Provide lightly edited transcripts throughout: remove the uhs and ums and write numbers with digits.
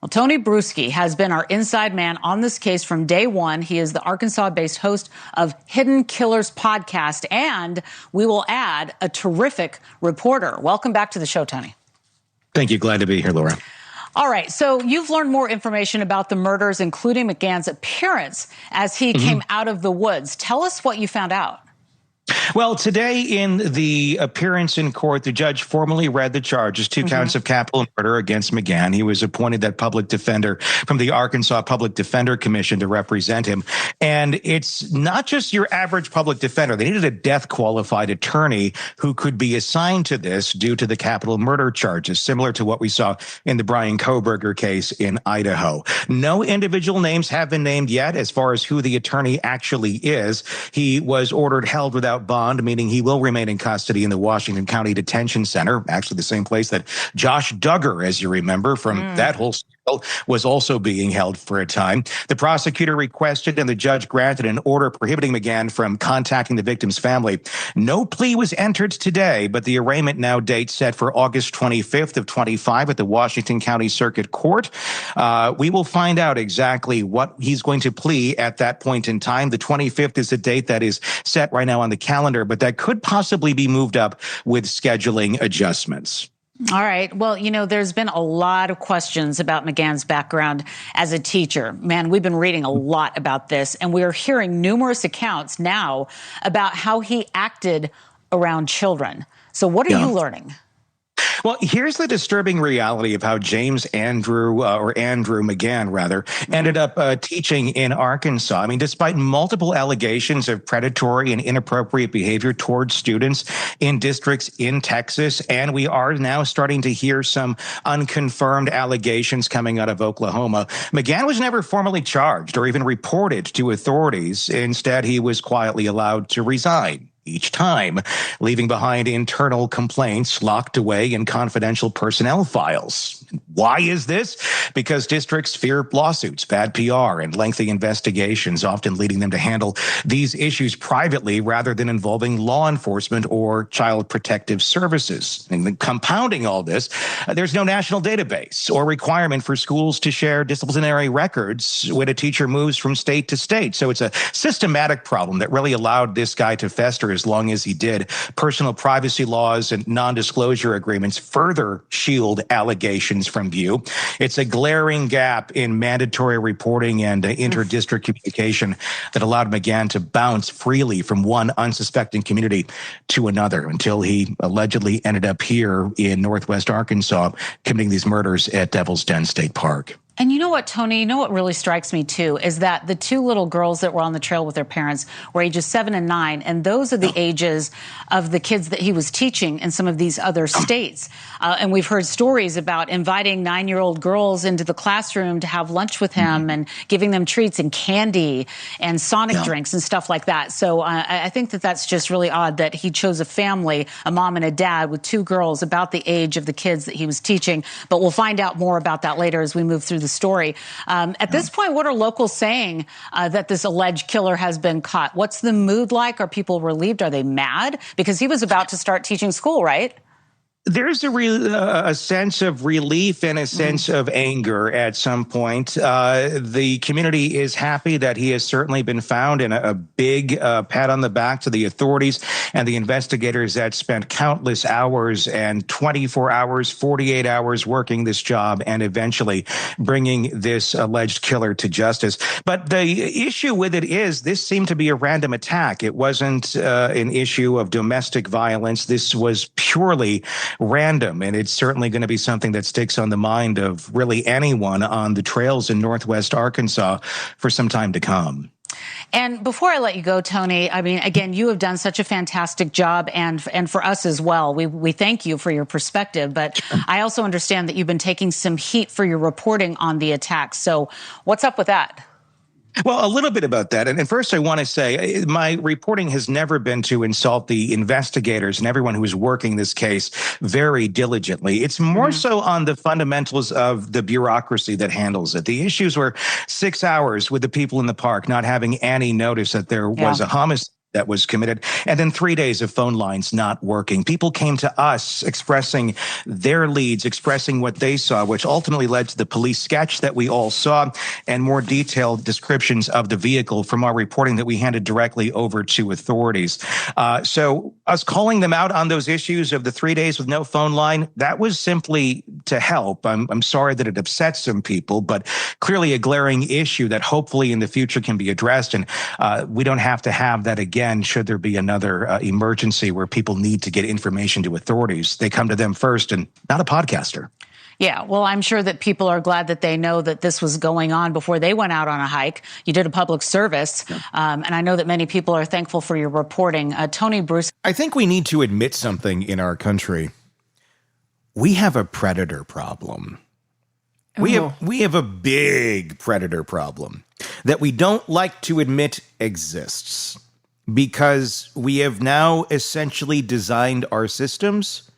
Well, Tony Brueski has been our inside man on this case from day one. He is the Arkansas-based host of Hidden Killers podcast, and we will add a terrific reporter. Welcome back to the show, Tony. Thank you. Glad to be here, Laura. All right. So you've learned more information about the murders, including McGann's appearance as he came out of the woods. Tell us what you found out. Well, today in the appearance in court, the judge formally read the charges, 2 counts of capital murder against McGann. He was appointed that public defender from the Arkansas Public Defender Commission to represent him. And it's not just your average public defender. They needed a death-qualified attorney who could be assigned to this due to the capital murder charges, similar to what we saw in the Brian Kohberger case in Idaho. No individual names have been named yet as far as who the attorney actually is. He was ordered held without bond, meaning he will remain in custody in the Washington County Detention Center, actually the same place that Josh Duggar, as you remember from that whole scandal, was also being held for a time. The prosecutor requested and the judge granted an order prohibiting McGann from contacting the victim's family. No plea was entered today, but the arraignment now date set for August 25th of 25 at the Washington County Circuit Court. We will find out exactly what he's going to plea at that point in time. The 25th is the date that is set right now on the calendar, but that could possibly be moved up with scheduling adjustments. All right. Well, you know, there's been a lot of questions about McGann's background as a teacher. Man, we've been reading a lot about this, and we're hearing numerous accounts now about how he acted around children. So what are you learning? Well, here's the disturbing reality of how Andrew McGann, ended up teaching in Arkansas. I mean, despite multiple allegations of predatory and inappropriate behavior towards students in districts in Texas, and we are now starting to hear some unconfirmed allegations coming out of Oklahoma, McGann was never formally charged or even reported to authorities. Instead, he was quietly allowed to resign each time, leaving behind internal complaints locked away in confidential personnel files. Why is this? Because districts fear lawsuits, bad PR, and lengthy investigations, often leading them to handle these issues privately rather than involving law enforcement or child protective services. And compounding all this, there's no national database or requirement for schools to share disciplinary records when a teacher moves from state to state. So it's a systematic problem that really allowed this guy to fester as long as he did. Personal privacy laws and non-disclosure agreements further shield allegations from view. It's a glaring gap in mandatory reporting and inter-district communication that allowed McGann to bounce freely from one unsuspecting community to another until he allegedly ended up here in Northwest Arkansas committing these murders at Devil's Den State Park. And you know what, Tony, you know what really strikes me, too, is that the 2 little girls that were on the trail with their parents were ages 7 and 9, and those are the ages of the kids that he was teaching in some of these other states. And we've heard stories about inviting 9-year-old girls into the classroom to have lunch with him and giving them treats and candy and Sonic drinks and stuff like that. So I think that that's just really odd that he chose a family, a mom and a dad, with 2 girls about the age of the kids that he was teaching. But we'll find out more about that later as we move through the story. At this point, what are locals saying that this alleged killer has been caught? What's the mood like? Are people relieved? Are they mad? Because he was about to start teaching school, right? There's a sense of relief and a sense of anger at some point. The community is happy that he has certainly been found, and a big pat on the back to the authorities and the investigators that spent countless hours and 24 hours, 48 hours working this job and eventually bringing this alleged killer to justice. But the issue with it is this seemed to be a random attack. It wasn't an issue of domestic violence. This was purely random, and it's certainly going to be something that sticks on the mind of really anyone on the trails in Northwest Arkansas for some time to come. And before I let you go, Tony, I mean, again, you have done such a fantastic job, and for us as well. We thank you for your perspective, but I also understand that you've been taking some heat for your reporting on the attacks. So what's up with that? Well, a little bit about that. And first, I want to say my reporting has never been to insult the investigators and everyone who is working this case very diligently. It's more so on the fundamentals of the bureaucracy that handles it. The issues were 6 hours with the people in the park not having any notice that there was a homicide that was committed. And then 3 days of phone lines not working. People came to us expressing their leads, expressing what they saw, which ultimately led to the police sketch that we all saw and more detailed descriptions of the vehicle from our reporting that we handed directly over to authorities. So us calling them out on those issues of the 3 days with no phone line, that was simply to help. I'm sorry that it upsets some people, but clearly a glaring issue that hopefully in the future can be addressed. And we don't have to have that again should there be another emergency where people need to get information to authorities. They come to them first and not a podcaster. Yeah, well, I'm sure that people are glad that they know that this was going on before they went out on a hike. You did a public service, and I know that many people are thankful for your reporting. Tony Bruce. I think we need to admit something in our country. We have a predator problem. We have a big predator problem that we don't like to admit exists because we have now essentially designed our systems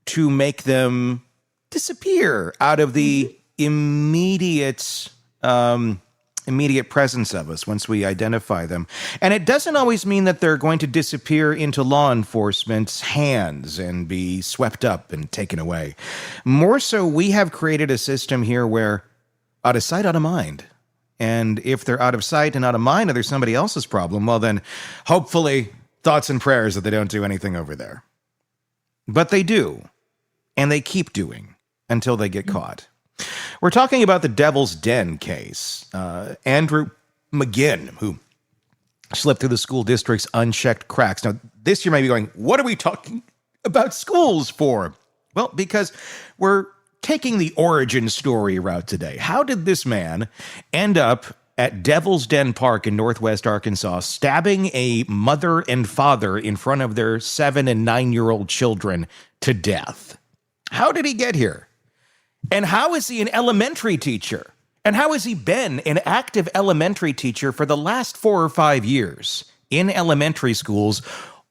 to make them disappear out of the immediate presence of us once we identify them. And it doesn't always mean that they're going to disappear into law enforcement's hands and be swept up and taken away. More so, we have created a system here where out of sight, out of mind. And if they're out of sight and out of mind, or there's somebody else's problem, well then, hopefully, thoughts and prayers that they don't do anything over there. But they do. And they keep doing until they get caught. We're talking about the Devil's Den case. Andrew McGann, who slipped through the school district's unchecked cracks. Now, this year may be going, what are we talking about schools for? Well, because we're taking the origin story route today. How did this man end up at Devil's Den Park in Northwest Arkansas, stabbing a mother and father in front of their 7- and 9-year-old children to death? How did he get here? And how is he an elementary teacher? And how has he been an active elementary teacher for the last 4 or 5 years in elementary schools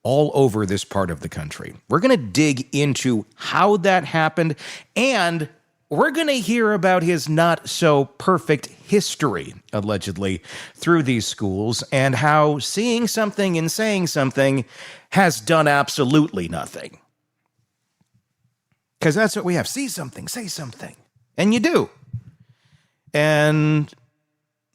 all over this part of the country? We're going to dig into how that happened, and we're going to hear about his not so perfect history, allegedly, through these schools, and how seeing something and saying something has done absolutely nothing. Because that's what we have. See something, say something. And you do. And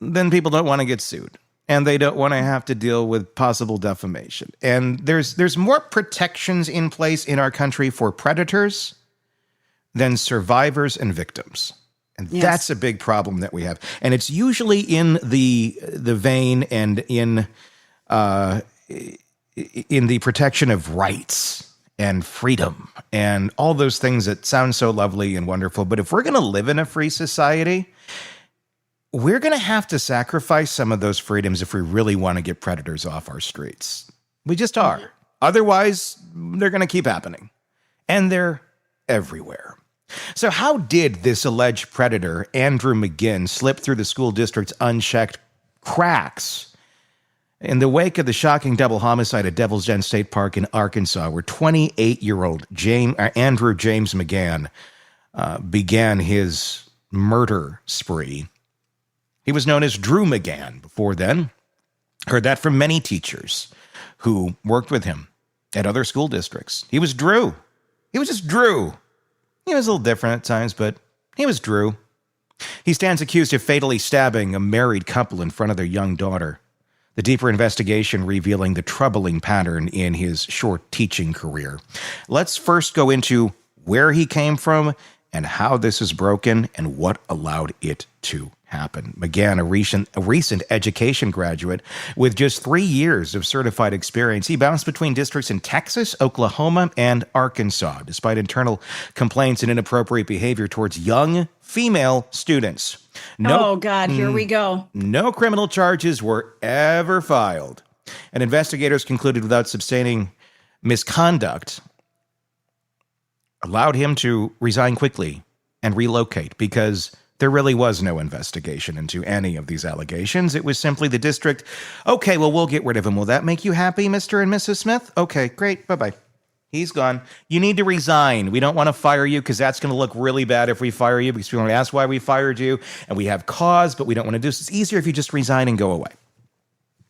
then people don't want to get sued. And they don't want to have to deal with possible defamation. And there's more protections in place in our country for predators than survivors and victims. And that's a big problem that we have. And it's usually in the vein and in the protection of rights and freedom and all those things that sound so lovely and wonderful. But if we're going to live in a free society, we're going to have to sacrifice some of those freedoms if we really want to get predators off our streets. We just are. Otherwise, they're going to keep happening. And they're everywhere. So how did this alleged predator, Andrew McGann, slip through the school district's unchecked cracks in the wake of the shocking double homicide at Devil's Den State Park in Arkansas, where 28-year-old Andrew James McGann began his murder spree? He was known as Drew McGann before then. Heard that from many teachers who worked with him at other school districts. He was Drew. He was just Drew. He was a little different at times, but he was Drew. He stands accused of fatally stabbing a married couple in front of their young daughter. The deeper investigation revealing the troubling pattern in his short teaching career. Let's first go into where he came from and how this is broken and what allowed it to happen. McGann, a recent education graduate with just 3 years of certified experience, he bounced between districts in Texas, Oklahoma, and Arkansas, despite internal complaints and inappropriate behavior towards young female students. Oh, God, here we go. No criminal charges were ever filed. And investigators concluded without sustaining misconduct, allowed him to resign quickly and relocate because there really was no investigation into any of these allegations. It was simply the district, okay, well, we'll get rid of him. Will that make you happy, Mr. and Mrs. Smith? Okay, great, bye-bye. He's gone. You need to resign. We don't want to fire you because that's going to look really bad if we fire you because people are going to ask why we fired you, and we have cause, but we don't want to do this. It's easier if you just resign and go away.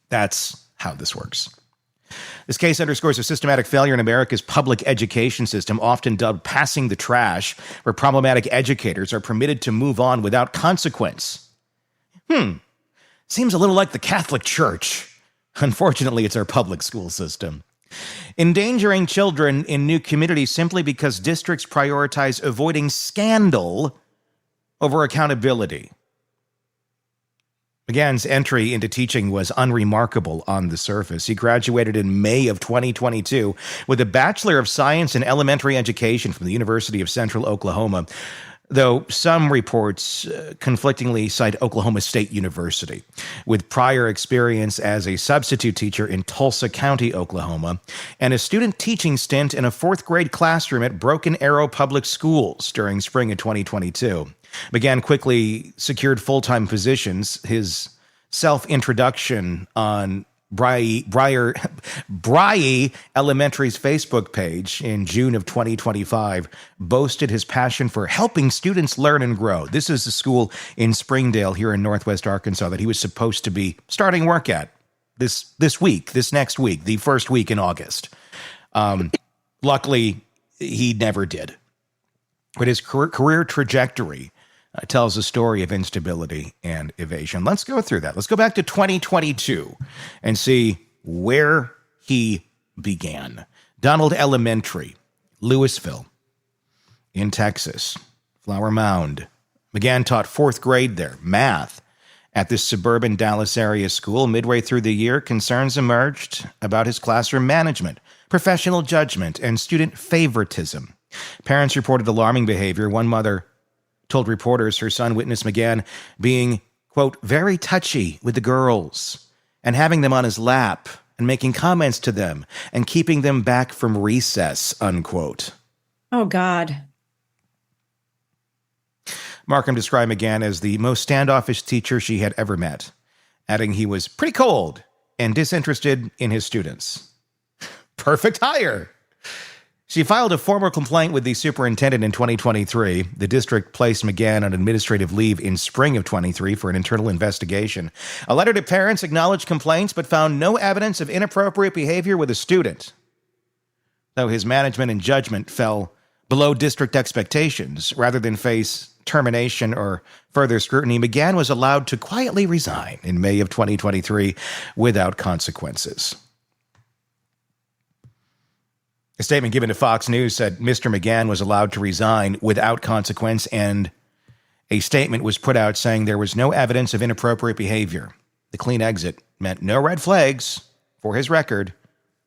That's how this works. This case underscores a systematic failure in America's public education system, often dubbed passing the trash, where problematic educators are permitted to move on without consequence. Seems a little like the Catholic Church. Unfortunately, it's our public school system. Endangering children in new communities simply because districts prioritize avoiding scandal over accountability. McGann's entry into teaching was unremarkable on the surface. He graduated in May of 2022 with a Bachelor of Science in Elementary Education from the University of Central Oklahoma, though some reports conflictingly cite Oklahoma State University, with prior experience as a substitute teacher in Tulsa County, Oklahoma, and a student teaching stint in a fourth-grade classroom at Broken Arrow Public Schools during spring of 2022. McGann quickly secured full-time positions. His self-introduction on Bryie Elementary's Facebook page in June of 2025 boasted his passion for helping students learn and grow. This is the school in Springdale here in Northwest Arkansas that he was supposed to be starting work at this next week, the first week in August. Luckily, he never did. But his career trajectory tells a story of instability and evasion. Let's go through that. Let's go back to 2022 and see where he began. Donald Elementary, Louisville, in Texas, Flower Mound. McGann taught fourth grade there, math, at this suburban Dallas area school. Midway through the year, concerns emerged about his classroom management, professional judgment, and student favoritism. Parents reported alarming behavior. One mother told reporters her son witnessed McGann being, quote, very touchy with the girls and having them on his lap and making comments to them and keeping them back from recess, unquote. Oh, God. Markham described McGann as the most standoffish teacher she had ever met, adding he was pretty cold and disinterested in his students. Perfect hire. She filed a formal complaint with the superintendent in 2023. The district placed McGann on administrative leave in spring of 23 for an internal investigation. A letter to parents acknowledged complaints but found no evidence of inappropriate behavior with a student. Though his management and judgment fell below district expectations, rather than face termination or further scrutiny, McGann was allowed to quietly resign in May of 2023 without consequences. A statement given to Fox News said Mr. McGann was allowed to resign without consequence, and a statement was put out saying there was no evidence of inappropriate behavior. The clean exit meant no red flags for his record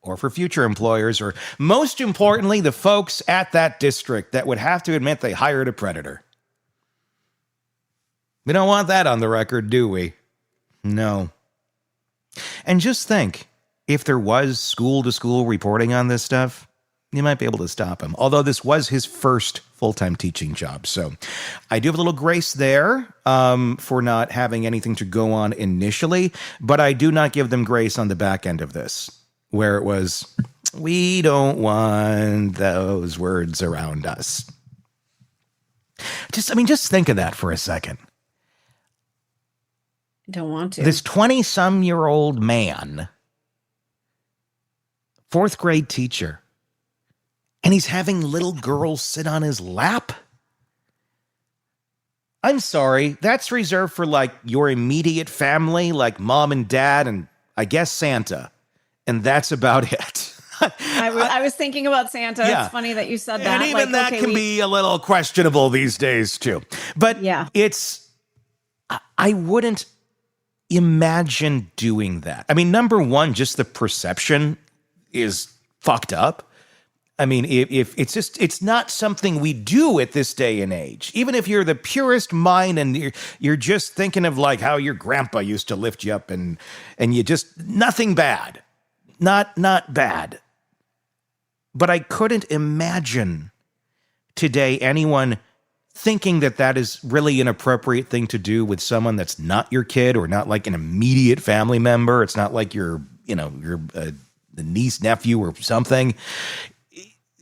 or for future employers, or most importantly, the folks at that district that would have to admit they hired a predator. We don't want that on the record, do we? No. And just think, if there was school-to-school reporting on this stuff, you might be able to stop him. Although this was his first full-time teaching job. So I do have a little grace there for not having anything to go on initially, but I do not give them grace on the back end of this, where it was, we don't want those words around us. Just think of that for a second. Don't want to. This 20-some-year-old man, fourth grade teacher, and he's having little girls sit on his lap? I'm sorry, that's reserved for, like, your immediate family, like mom and dad and, I guess, Santa. And that's about it. I was thinking about Santa. Yeah. It's funny that you said that. And even that can be a little questionable these days, too. But yeah, I wouldn't imagine doing that. I mean, number one, just the perception is fucked up. I mean, if it's not something we do at this day and age. Even if you're the purest mind and you're just thinking of like how your grandpa used to lift you up and you just, nothing bad. Not bad. But I couldn't imagine today anyone thinking that is really an appropriate thing to do with someone that's not your kid or not like an immediate family member. It's not like your the niece, nephew or something.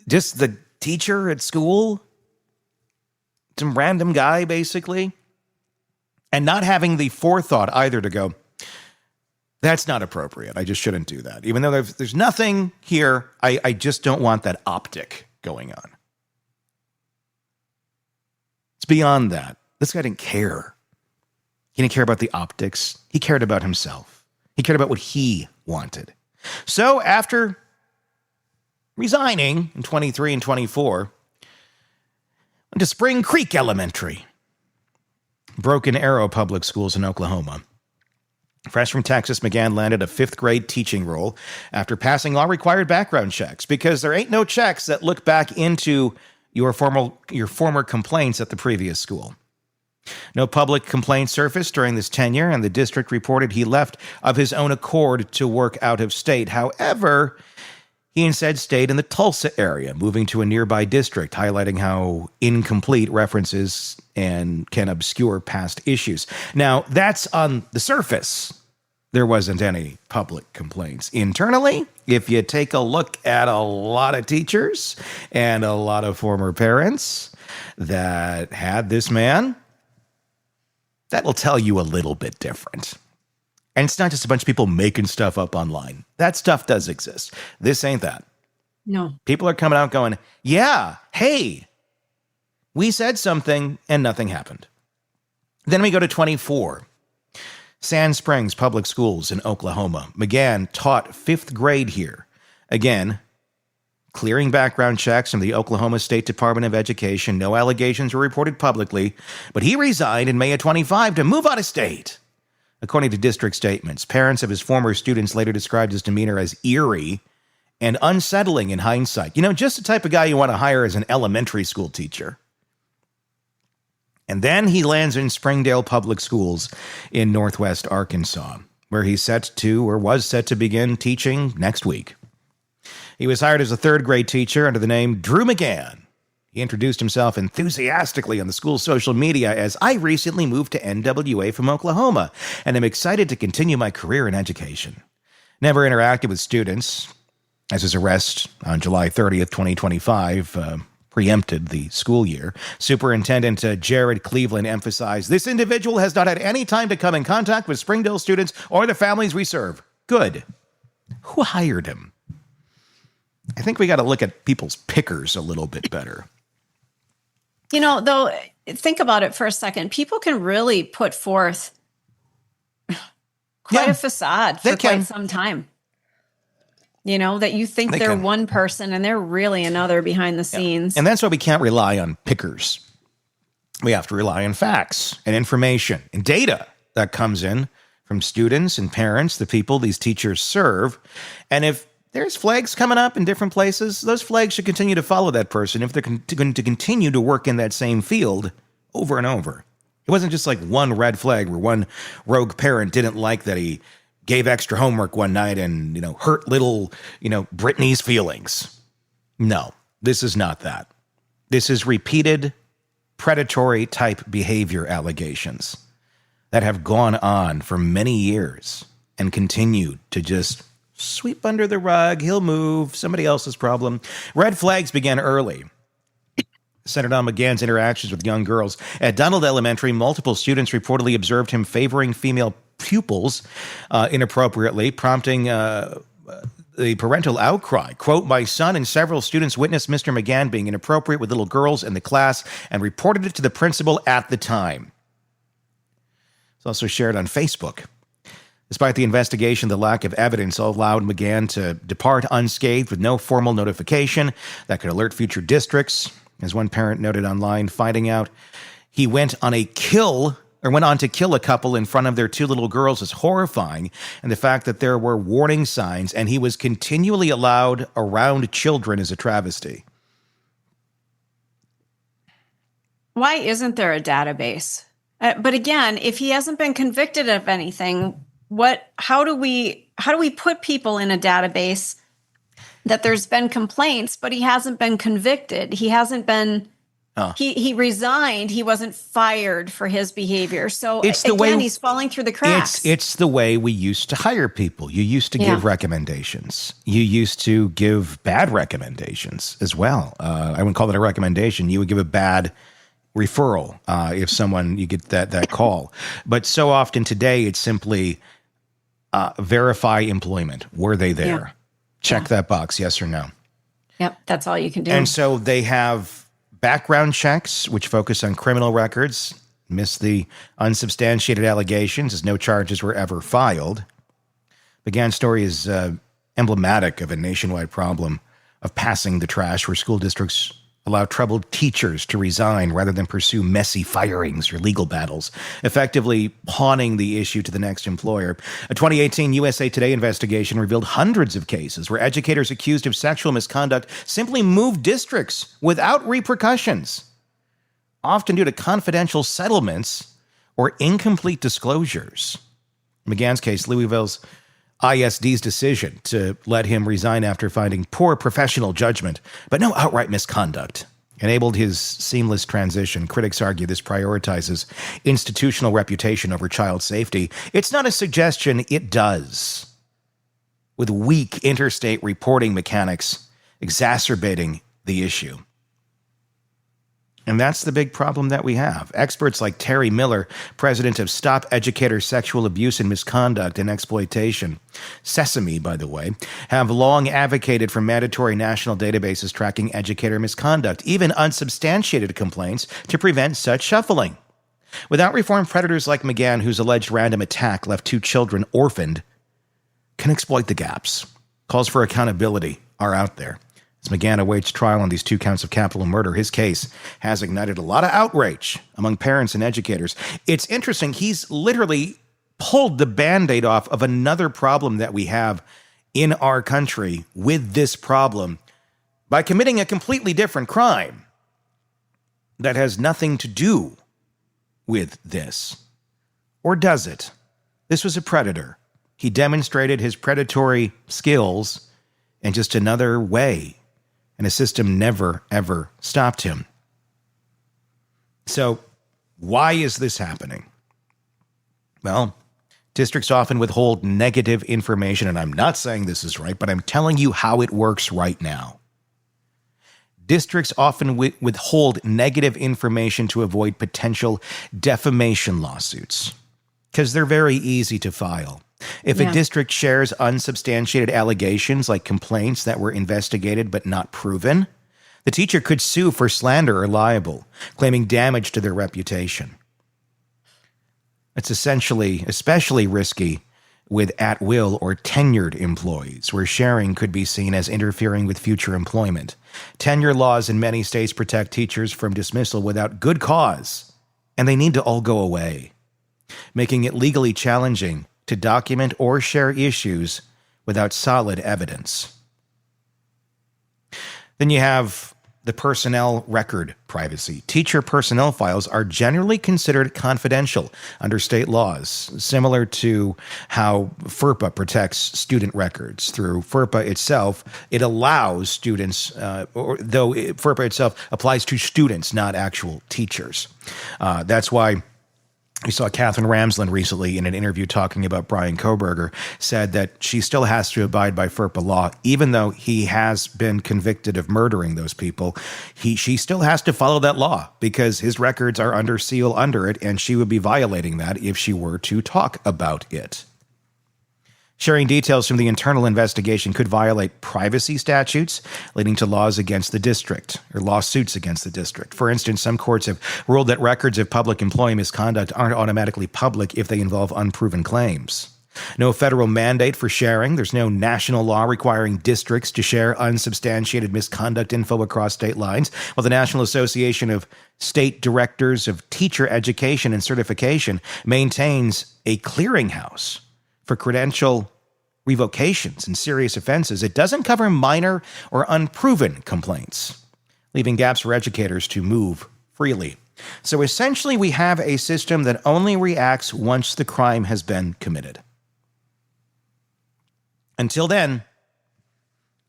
Just the teacher at school, some random guy, basically, and not having the forethought either to go, That's not appropriate. I just shouldn't do that. Even though there's nothing here, I just don't want that optic going on. It's beyond that. This guy didn't care. He didn't care about the optics. He cared about himself. He cared about what he wanted. So after resigning in 23 and 24, went to Spring Creek Elementary, Broken Arrow Public Schools in Oklahoma. Fresh from Texas, McGann landed a 5th grade teaching role after passing all required background checks, because there ain't no checks that look back into your former complaints at the previous school. No public complaints surfaced during this tenure, and the district reported he left of his own accord to work out of state. However, he instead stayed in the Tulsa area, moving to a nearby district, highlighting how incomplete references and can obscure past issues. Now, that's on the surface. There wasn't any public complaints. Internally, if you take a look at a lot of teachers and a lot of former parents that had this man, that will tell you a little bit different. And it's not just a bunch of people making stuff up online. That stuff does exist. This ain't that. No. People are coming out going, yeah, hey, we said something and nothing happened. Then we go to 24. Sand Springs Public Schools in Oklahoma. McGann taught 5th grade here. Again, clearing background checks from the Oklahoma State Department of Education. No allegations were reported publicly, but he resigned in May of 25 to move out of state. According to district statements, parents of his former students later described his demeanor as eerie and unsettling in hindsight. You know, just the type of guy you want to hire as an elementary school teacher. And then he lands in Springdale Public Schools in Northwest Arkansas, where was set to begin teaching next week. He was hired as a 3rd grade teacher under the name Drew McGann. He introduced himself enthusiastically on the school's social media as, I recently moved to NWA from Oklahoma, and am excited to continue my career in education. Never interacted with students, as his arrest on July 30th, 2025, preempted the school year. Superintendent Jared Cleveland emphasized, this individual has not had any time to come in contact with Springdale students or the families we serve. Good. Who hired him? I think we got to look at people's pickers a little bit better. You know, though, think about it for a second. People can really put forth quite a facade for quite some time. You know, that you think they're one person and they're really another behind the scenes. And that's why we can't rely on pickers. We have to rely on facts and information and data that comes in from students and parents, the people these teachers serve. And if there's flags coming up in different places, those flags should continue to follow that person if they're going to continue to work in that same field over and over. It wasn't just like one red flag where one rogue parent didn't like that he gave extra homework one night and, hurt little, Brittany's feelings. No, this is not that. This is repeated predatory type behavior allegations that have gone on for many years and continue to just sweep under the rug. He'll move. Somebody else's problem. Red flags began early. Centered on McGann's interactions with young girls. At Donald Elementary, multiple students reportedly observed him favoring female pupils inappropriately, prompting the parental outcry. Quote, my son and several students witnessed Mr. McGann being inappropriate with little girls in the class and reported it to the principal at the time. It's also shared on Facebook. Despite the investigation, the lack of evidence allowed McGann to depart unscathed with no formal notification that could alert future districts. As one parent noted online, finding out he went on to kill a couple in front of their 2 little girls is horrifying, and the fact that there were warning signs and he was continually allowed around children is a travesty. Why isn't there a database? But again, if he hasn't been convicted of anything, how do we put people in a database that there's been complaints, but he hasn't been convicted? He hasn't been, he resigned. He wasn't fired for his behavior. So he's falling through the cracks. It's the way we used to hire people. You used to give recommendations. You used to give bad recommendations as well. I wouldn't call that a recommendation. You would give a bad referral if you get that call. But so often today, it's simply, verify employment. Were they there? Yeah. Check that box, yes or no. Yep, that's all you can do. And so they have background checks, which focus on criminal records, miss the unsubstantiated allegations as no charges were ever filed. McGann's story is emblematic of a nationwide problem of passing the trash, where school districts allow troubled teachers to resign rather than pursue messy firings or legal battles, effectively pawning the issue to the next employer. A 2018 USA Today investigation revealed hundreds of cases where educators accused of sexual misconduct simply moved districts without repercussions, often due to confidential settlements or incomplete disclosures. In McGann's case, Louisville's ISD's decision to let him resign after finding poor professional judgment, but no outright misconduct, enabled his seamless transition. Critics argue this prioritizes institutional reputation over child safety. It's not a suggestion, it does, with weak interstate reporting mechanics exacerbating the issue. And that's the big problem that we have. Experts like Terry Miller, president of Stop Educator Sexual Abuse and Misconduct and Exploitation, Sesame, by the way, have long advocated for mandatory national databases tracking educator misconduct, even unsubstantiated complaints, to prevent such shuffling. Without reform, predators like McGann, whose alleged random attack left 2 children orphaned, can exploit the gaps. Calls for accountability are out there. As McGann awaits trial on these 2 counts of capital murder, his case has ignited a lot of outrage among parents and educators. It's interesting. He's literally pulled the Band-Aid off of another problem that we have in our country with this problem by committing a completely different crime that has nothing to do with this. Or does it? This was a predator. He demonstrated his predatory skills in just another way, and a system never, ever stopped him. So why is this happening? Well, districts often withhold negative information, and I'm not saying this is right, but I'm telling you how it works right now. Districts often withhold negative information to avoid potential defamation lawsuits because they're very easy to file. If a district shares unsubstantiated allegations like complaints that were investigated but not proven, the teacher could sue for slander or libel, claiming damage to their reputation. It's especially risky with at-will or tenured employees, where sharing could be seen as interfering with future employment. Tenure laws in many states protect teachers from dismissal without good cause, and they need to all go away, making it legally challenging to document or share issues without solid evidence. Then you have the personnel record privacy. Teacher personnel files are generally considered confidential under state laws, similar to how FERPA protects student records. Through FERPA itself, it allows students, though FERPA itself applies to students, not actual teachers. That's why we saw Catherine Ramsland recently in an interview talking about Brian Kohberger, said that she still has to abide by FERPA law, even though he has been convicted of murdering those people. She still has to follow that law because his records are under seal under it, and she would be violating that if she were to talk about it. Sharing details from the internal investigation could violate privacy statutes, leading to laws against the district, or lawsuits against the district. For instance, some courts have ruled that records of public employee misconduct aren't automatically public if they involve unproven claims. No federal mandate for sharing. There's no national law requiring districts to share unsubstantiated misconduct info across state lines, while the National Association of State Directors of Teacher Education and Certification maintains a clearinghouse for credential revocations and serious offenses. It doesn't cover minor or unproven complaints, leaving gaps for educators to move freely. So essentially, we have a system that only reacts once the crime has been committed. Until then,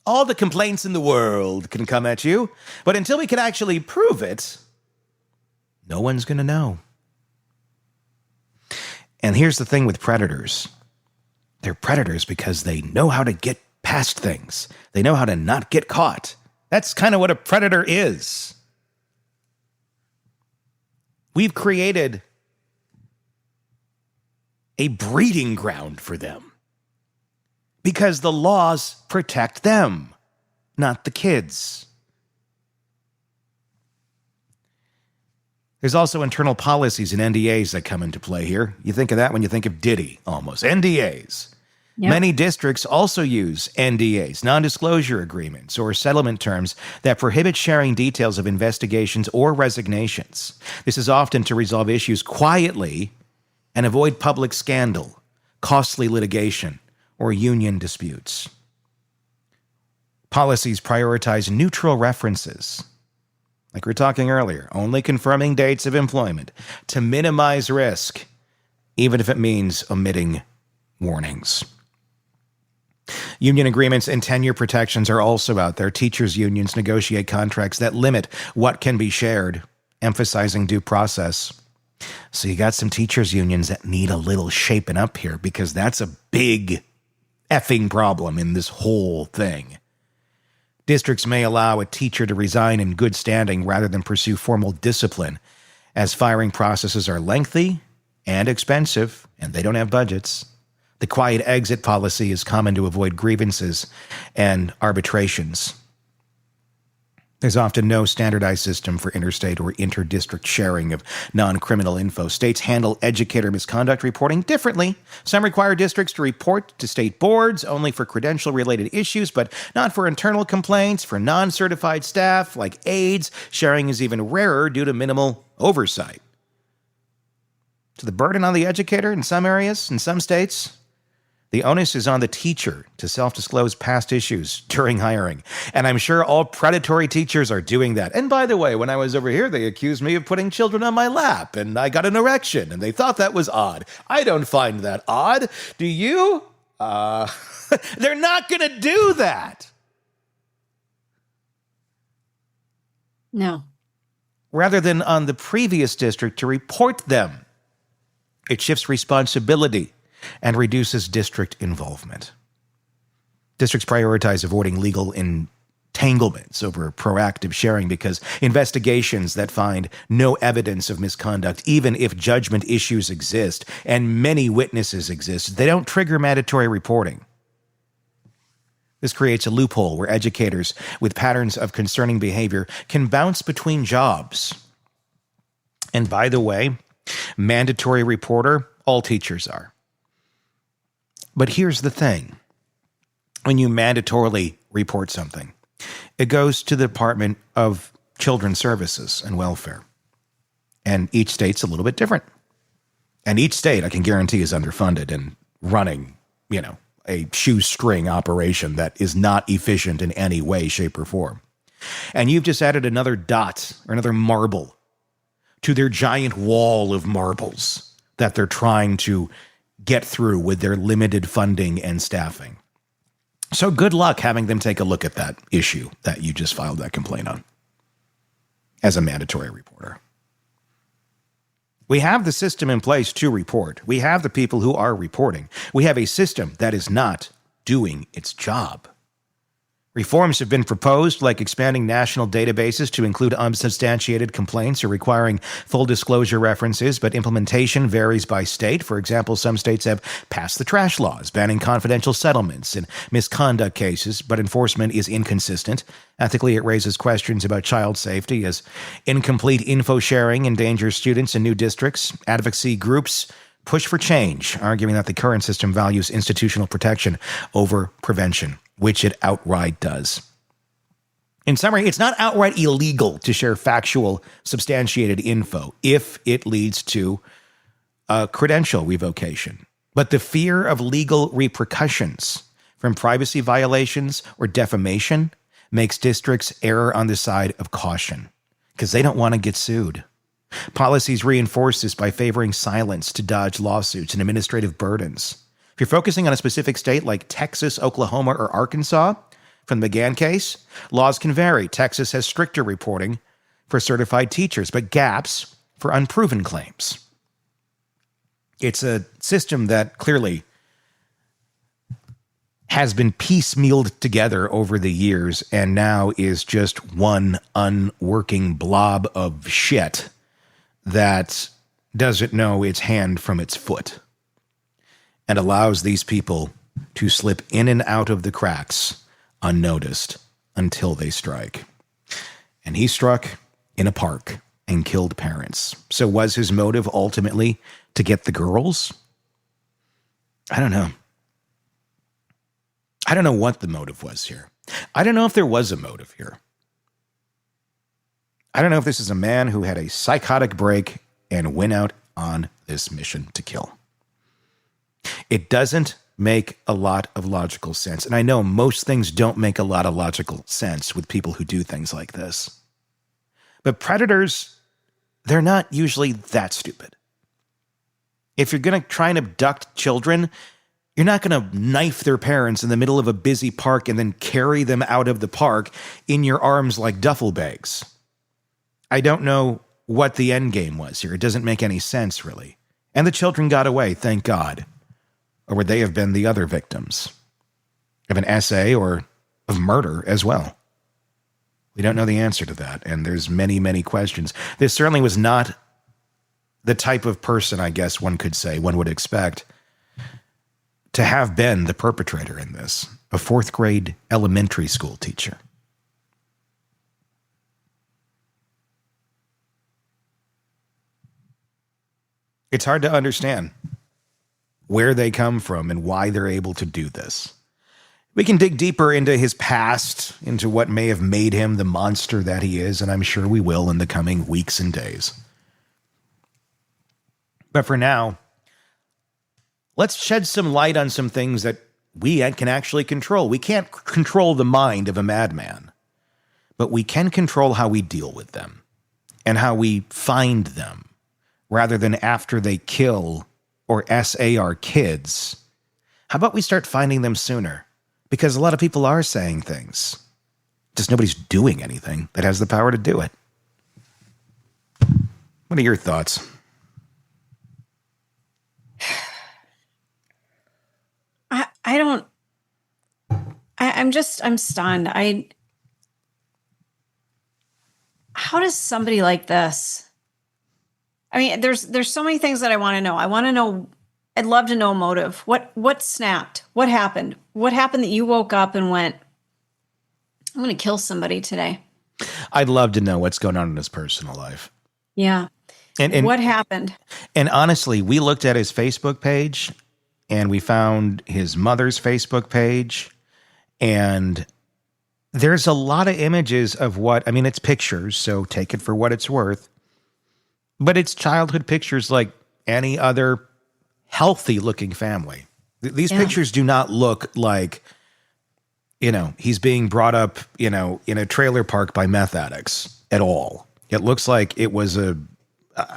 all the complaints in the world can come at you, but until we can actually prove it, no one's going to know. And here's the thing with predators. They're predators because they know how to get past things. They know how to not get caught. That's kind of what a predator is. We've created a breeding ground for them. because the laws protect them, not the kids. There's also internal policies and NDAs that come into play here. You think of that when you think of Diddy, almost. NDAs. Yep. Many districts also use NDAs, non-disclosure agreements, or settlement terms that prohibit sharing details of investigations or resignations. This is often to resolve issues quietly and avoid public scandal, costly litigation, or union disputes. Policies prioritize neutral references, like we were talking earlier, only confirming dates of employment to minimize risk, even if it means omitting warnings. Union agreements and tenure protections are also out there. Teachers' unions negotiate contracts that limit what can be shared, emphasizing due process. So you got some teachers' unions that need a little shaping up here, because that's a big effing problem in this whole thing. Districts may allow a teacher to resign in good standing rather than pursue formal discipline, as firing processes are lengthy and expensive, and they don't have budgets. The quiet exit policy is common to avoid grievances and arbitrations. There's often no standardized system for interstate or inter-district sharing of non-criminal info. States handle educator misconduct reporting differently. Some require districts to report to state boards only for credential-related issues, but not for internal complaints. For non-certified staff, like aides, sharing is even rarer due to minimal oversight. So the burden on the educator in some areas, in some states, the onus is on the teacher to self-disclose past issues during hiring. And I'm sure all predatory teachers are doing that. And by the way, when I was over here, they accused me of putting children on my lap, and I got an erection, and they thought that was odd. I don't find that odd. Do you? They're not going to do that. No. Rather than on the previous district to report them, it shifts responsibility and reduces district involvement. Districts prioritize avoiding legal entanglements over proactive sharing because investigations that find no evidence of misconduct, even if judgment issues exist and many witnesses exist, they don't trigger mandatory reporting. This creates a loophole where educators with patterns of concerning behavior can bounce between jobs. And by the way, mandatory reporter, all teachers are. But here's the thing. When you mandatorily report something, it goes to the Department of Children's Services and Welfare. And each state's a little bit different. And each state, I can guarantee, is underfunded and running, a shoestring operation that is not efficient in any way, shape, or form. And you've just added another dot or another marble to their giant wall of marbles that they're trying to get through with their limited funding and staffing. So good luck having them take a look at that issue that you just filed that complaint on as a mandatory reporter. We have the system in place to report. We have the people who are reporting. We have a system that is not doing its job. Reforms have been proposed, like expanding national databases to include unsubstantiated complaints or requiring full disclosure references, but implementation varies by state. For example, some states have passed the trash laws, banning confidential settlements in misconduct cases, but enforcement is inconsistent. Ethically, it raises questions about child safety, as incomplete info sharing endangers students in new districts. Advocacy groups push for change, arguing that the current system values institutional protection over prevention, which it outright does. In summary, it's not outright illegal to share factual, substantiated info if it leads to a credential revocation. But the fear of legal repercussions from privacy violations or defamation makes districts err on the side of caution because they don't want to get sued. Policies reinforce this by favoring silence to dodge lawsuits and administrative burdens. If you're focusing on a specific state like Texas, Oklahoma, or Arkansas, from the McGann case, laws can vary. Texas has stricter reporting for certified teachers, but gaps for unproven claims. It's a system that clearly has been piecemealed together over the years and now is just one unworking blob of shit that doesn't know its hand from its foot, and allows these people to slip in and out of the cracks unnoticed until they strike. And he struck in a park and killed parents. So was his motive ultimately to get the girls? I don't know. I don't know what the motive was here. I don't know if there was a motive here. I don't know if this is a man who had a psychotic break and went out on this mission to kill. It doesn't make a lot of logical sense. And I know most things don't make a lot of logical sense with people who do things like this. But predators, they're not usually that stupid. If you're going to try and abduct children, you're not going to knife their parents in the middle of a busy park and then carry them out of the park in your arms like duffel bags. I don't know what the end game was here. It doesn't make any sense, really. And the children got away, thank God. Or would they have been the other victims of an essay or of murder as well? We don't know the answer to that, and there's many, many questions. This certainly was not the type of person, I guess one could say, one would expect to have been the perpetrator in this, a fourth grade elementary school teacher. It's hard to understand where they come from and why they're able to do this. We can dig deeper into his past, into what may have made him the monster that he is, and I'm sure we will in the coming weeks and days. But for now, let's shed some light on some things that we can actually control. We can't control the mind of a madman, but we can control how we deal with them and how we find them, rather than after they kill or SA our kids. How about we start finding them sooner? Because a lot of people are saying things. Just nobody's doing anything that has the power to do it. What are your thoughts? I'm stunned. How does somebody like this? I mean, there's so many things that I want to know. I'd love to know motive. What snapped? What happened? What happened that you woke up and went, I'm going to kill somebody today? I'd love to know what's going on in his personal life. Yeah. And what happened? And honestly, we looked at his Facebook page and we found his mother's Facebook page, and there's a lot of images of it's pictures, so take it for what it's worth. But it's childhood pictures like any other healthy looking family. These pictures do not look like, he's being brought up, in a trailer park by meth addicts at all. It looks like it was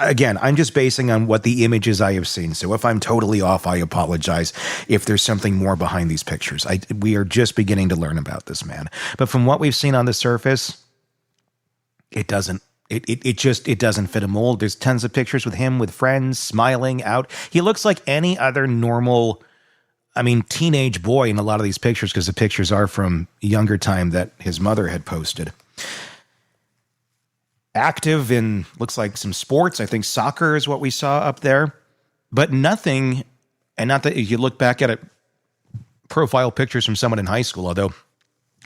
again, I'm just basing on what the images I have seen. So if I'm totally off, I apologize if there's something more behind these pictures. We are just beginning to learn about this man. But from what we've seen on the surface, it doesn't fit a mold. There's tons of pictures with him with friends smiling out. He looks like any other normal, teenage boy in a lot of these pictures, because the pictures are from a younger time that his mother had posted. Active in, looks like, some sports. I think soccer is what we saw up there, but nothing. And not that if you look back at it, profile pictures from someone in high school, although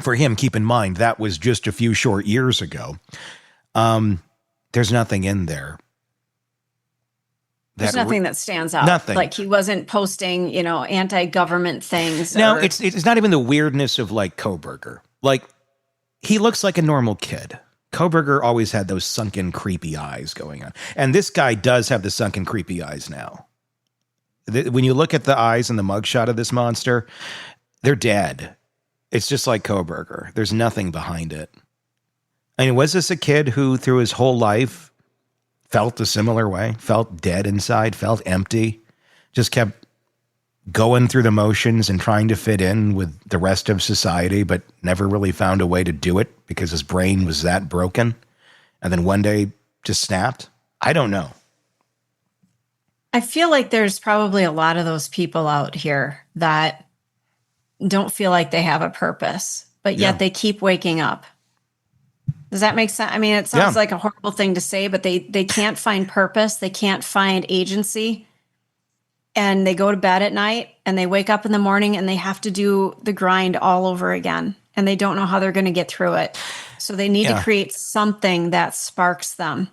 for him, keep in mind, that was just a few short years ago. There's nothing in there. There's nothing that stands out. Nothing. Like he wasn't posting, anti-government things. No, it's not even the weirdness of like Kohberger. Like, he looks like a normal kid. Kohberger always had those sunken, creepy eyes going on. And this guy does have the sunken, creepy eyes now. When you look at the eyes in the mugshot of this monster, they're dead. It's just like Kohberger. There's nothing behind it. I mean, was this a kid who through his whole life felt a similar way, felt dead inside, felt empty, just kept going through the motions and trying to fit in with the rest of society, but never really found a way to do it because his brain was that broken, and then one day just snapped? I don't know. I feel like there's probably a lot of those people out here that don't feel like they have a purpose, but yet they keep waking up. Does that make sense? I mean, it sounds like a horrible thing to say, but they can't find purpose. They can't find agency. and they go to bed at night and they wake up in the morning and they have to do the grind all over again. And they don't know how they're going to get through it. So they need to create something that sparks them.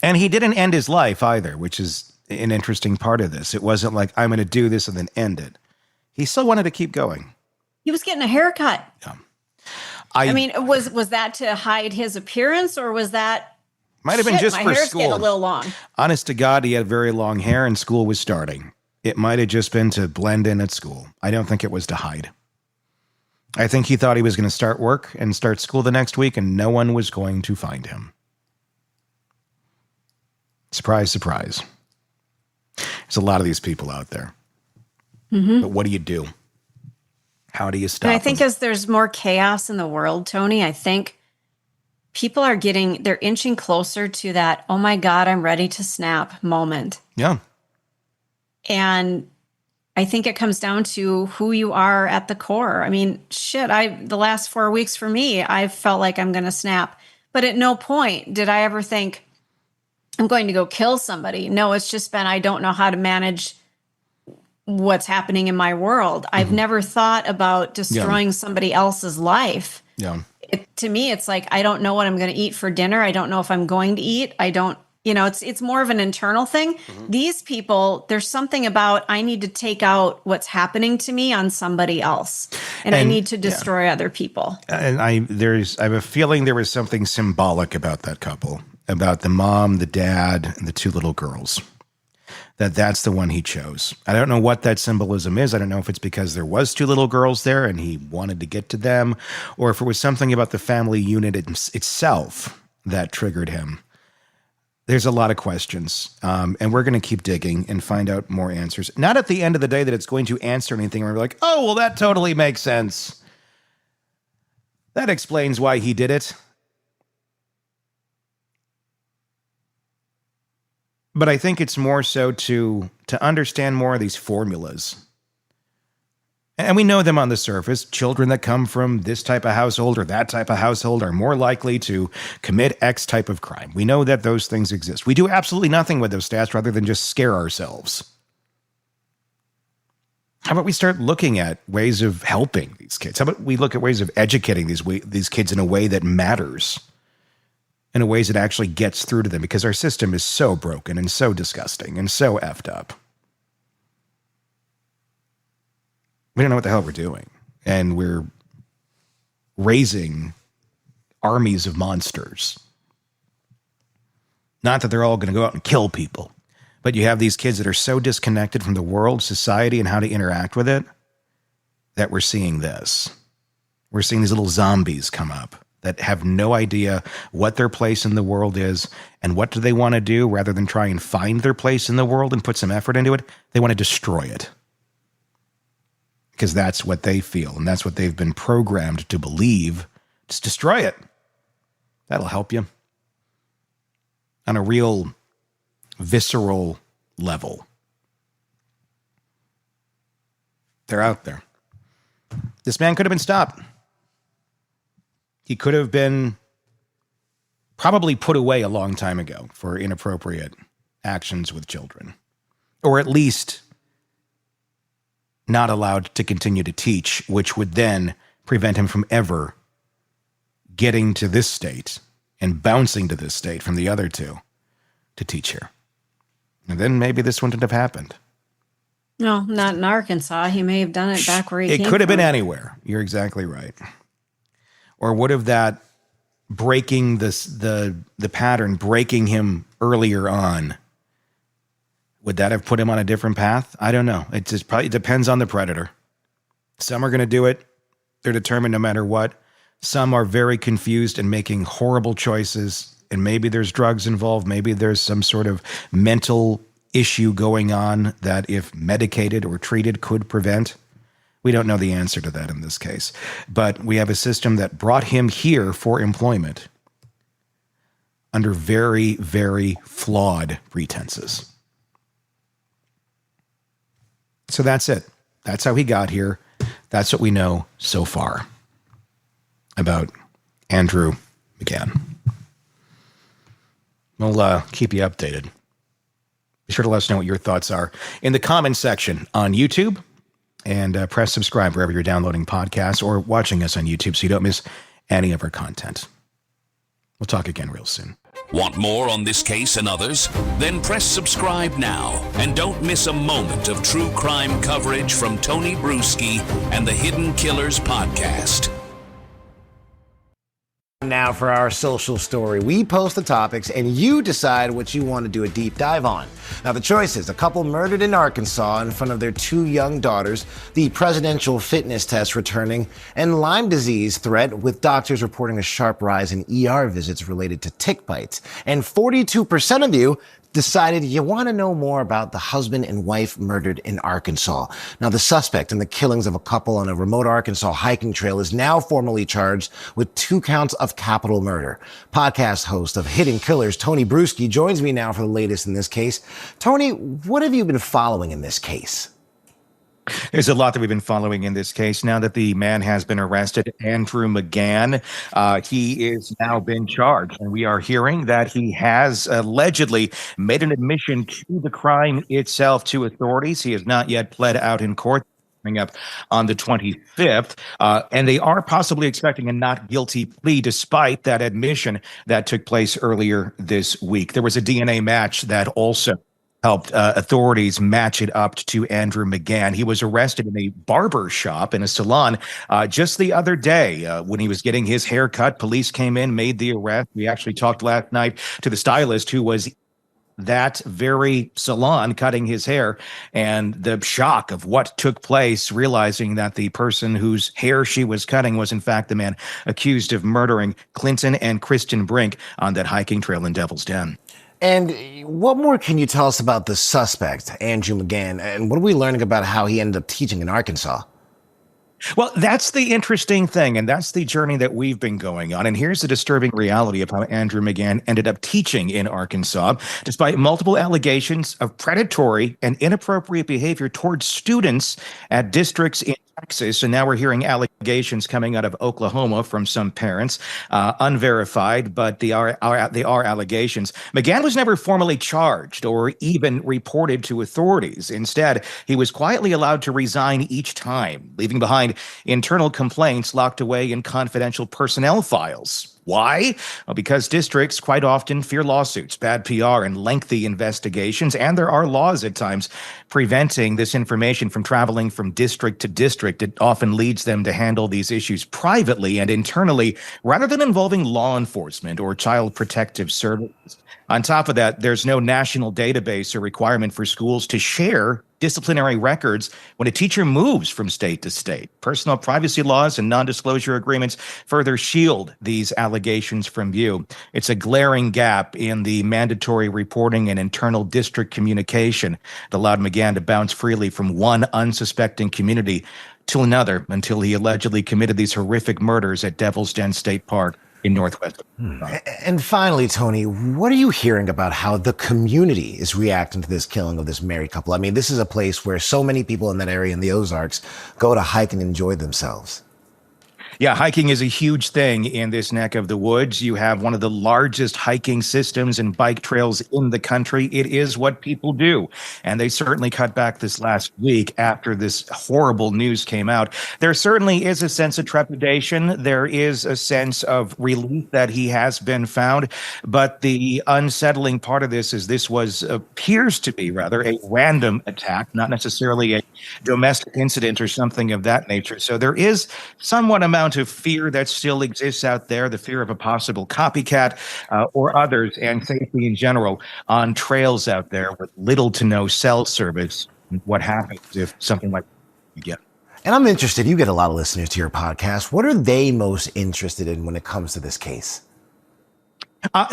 And he didn't end his life either, which is an interesting part of this. It wasn't like, I'm going to do this and then end it. He still wanted to keep going. He was getting a haircut. Yeah. I mean, was that to hide his appearance, or was that might have been just my for hair's school? getting a little long. Honest to God, he had very long hair and school was starting. It might have just been to blend in at school. I don't think it was to hide. I think he thought he was going to start work and start school the next week and no one was going to find him. Surprise, surprise. There's a lot of these people out there. Mm-hmm. But what do you do? How do you stop And I think them? as there's more chaos in the world, Tony, I think people are they're inching closer to that, oh my God, I'm ready to snap moment. Yeah. And I think it comes down to who you are at the core. I mean, the last 4 weeks for me, I've felt like I'm going to snap. But at no point did I ever think I'm going to go kill somebody. No, it's just been, I don't know how to manage what's happening in my world. I've never thought about destroying somebody else's life. Yeah. To me, it's like, I don't know what I'm going to eat for dinner. I don't know if I'm going to eat. I don't, it's more of an internal thing. Mm-hmm. These people, there's something about, I need to take out what's happening to me on somebody else. And I need to destroy other people. And I have a feeling there was something symbolic about that couple, about the mom, the dad, and the two little girls. That's the one he chose. I don't know what that symbolism is. I don't know if it's because there was two little girls there and he wanted to get to them, or if it was something about the family unit itself that triggered him. There's a lot of questions, and we're going to keep digging and find out more answers. Not at the end of the day that it's going to answer anything. We're like, oh, well, that totally makes sense. That explains why he did it. But I think it's more so to understand more of these formulas. And we know them on the surface. Children that come from this type of household or that type of household are more likely to commit X type of crime. We know that those things exist. We do absolutely nothing with those stats rather than just scare ourselves. How about we start looking at ways of helping these kids? How about we look at ways of educating these kids in a way that matters? In a ways that actually gets through to them, because our system is so broken and so disgusting and so effed up. We don't know what the hell we're doing. And we're raising armies of monsters. Not that they're all going to go out and kill people, but you have these kids that are so disconnected from the world, society, and how to interact with it, that we're seeing this. We're seeing these little zombies come up that have no idea what their place in the world is and what do they want to do. Rather than try and find their place in the world and put some effort into it, they want to destroy it. Because that's what they feel, and that's what they've been programmed to believe. Just destroy it. That'll help you. On a real visceral level. They're out there. This man could have been stopped. He could have been probably put away a long time ago for inappropriate actions with children. Or at least not allowed to continue to teach, which would then prevent him from ever getting to this state and bouncing to this state from the other two to teach here. And then maybe this wouldn't have happened. No, not in Arkansas. He may have done it back where he came from. It could have been anywhere. You're exactly right. Or would have that breaking the pattern, breaking him earlier on, would that have put him on a different path? I don't know. It just probably depends on the predator. Some are going to do it. They're determined no matter what. Some are very confused and making horrible choices. And maybe there's drugs involved. Maybe there's some sort of mental issue going on that if medicated or treated could prevent. We don't know the answer to that in this case. But we have a system that brought him here for employment under very, very flawed pretenses. So that's it. That's how he got here. That's what we know so far about Andrew McGann. We'll keep you updated Be sure to let us know what your thoughts are in the comments section on YouTube, and press subscribe wherever you're downloading podcasts or watching us on YouTube so you don't miss any of our content. We'll talk again real soon. Want more on this case and others? Then press subscribe now and don't miss a moment of true crime coverage from Tony Brueski and the Hidden Killers podcast. Now for our social story. We post the topics and you decide what you want to do a deep dive on. Now the choice is a couple murdered in Arkansas in front of their 2 young daughters, the presidential fitness test returning, and Lyme disease threat with doctors reporting a sharp rise in ER visits related to tick bites. And 42% of you decided you want to know more about the husband and wife murdered in Arkansas. Now, the suspect in the killings of a couple on a remote Arkansas hiking trail is now formally charged with 2 counts of capital murder. Podcast host of Hidden Killers, Tony Brueski, joins me now for the latest in this case. Tony, what have you been following in this case? There's a lot that we've been following in this case. Now that the man has been arrested, Andrew McGann, he is now been charged. And we are hearing that he has allegedly made an admission to the crime itself to authorities. He has not yet pled out in court. Coming up on the 25th, and they are possibly expecting a not guilty plea despite that admission that took place earlier this week. There was a DNA match that also helped authorities match it up to Andrew McGann. He was arrested in a barber shop in a salon just the other day when he was getting his hair cut. Police came in, made the arrest. We actually talked last night to the stylist who was that very salon cutting his hair, and the shock of what took place, realizing that the person whose hair she was cutting was in fact the man accused of murdering Clinton and Kristen Brink on that hiking trail in Devil's Den. And what more can you tell us about the suspect, Andrew McGann, and what are we learning about how he ended up teaching in Arkansas? Well, that's the interesting thing, and that's the journey that we've been going on. And here's the disturbing reality of how Andrew McGann ended up teaching in Arkansas, despite multiple allegations of predatory and inappropriate behavior towards students at districts in Texas. And now we're hearing allegations coming out of Oklahoma from some parents, unverified, but they are allegations. McGann was never formally charged or even reported to authorities. Instead, he was quietly allowed to resign each time, leaving behind internal complaints locked away in confidential personnel files. Why? Well, because districts quite often fear lawsuits, bad PR, and lengthy investigations, and there are laws at times preventing this information from traveling from district to district. It often leads them to handle these issues privately and internally rather than involving law enforcement or child protective services. On top of that, there's no national database or requirement for schools to share disciplinary records when a teacher moves from state to state. Personal privacy laws and non-disclosure agreements further shield these allegations from view. It's a glaring gap in the mandatory reporting and internal district communication that allowed McGann to bounce freely from one unsuspecting community to another until he allegedly committed these horrific murders at Devil's Den State Park in Northwest. And finally, Tony, what are you hearing about how the community is reacting to this killing of this married couple? I mean, this is a place where so many people in that area in the Ozarks go to hike and enjoy themselves. Yeah, hiking is a huge thing in this neck of the woods. You have one of the largest hiking systems and bike trails in the country. It is what people do. And they certainly cut back this last week after this horrible news came out. There certainly is a sense of trepidation. There is a sense of relief that he has been found. But the unsettling part of this is appears to be rather a random attack, not necessarily a domestic incident or something of that nature. So there is somewhat amount of fear that still exists out there, the fear of a possible copycat or others, and safety in general on trails out there with little to no cell service. What happens if something like that again? And I'm interested, you get a lot of listeners to your podcast. What are they most interested in when it comes to this case?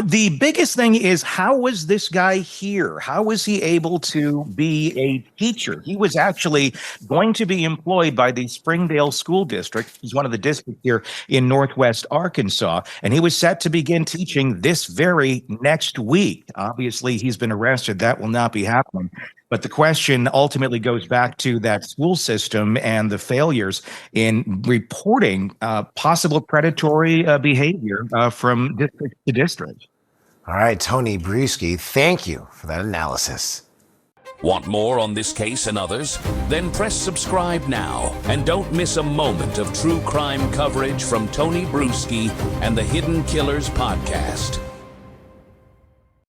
The biggest thing is, how was this guy here? How was he able to be a teacher? He was actually going to be employed by the Springdale School District. He's one of the districts here in Northwest Arkansas, and he was set to begin teaching this very next week. Obviously, he's been arrested. That will not be happening. But the question ultimately goes back to that school system and the failures in reporting possible predatory behavior from district to district. All right, Tony Brueski, thank you for that analysis. Want more on this case and others? Then press subscribe now and don't miss a moment of true crime coverage from Tony Brueski and the Hidden Killers podcast.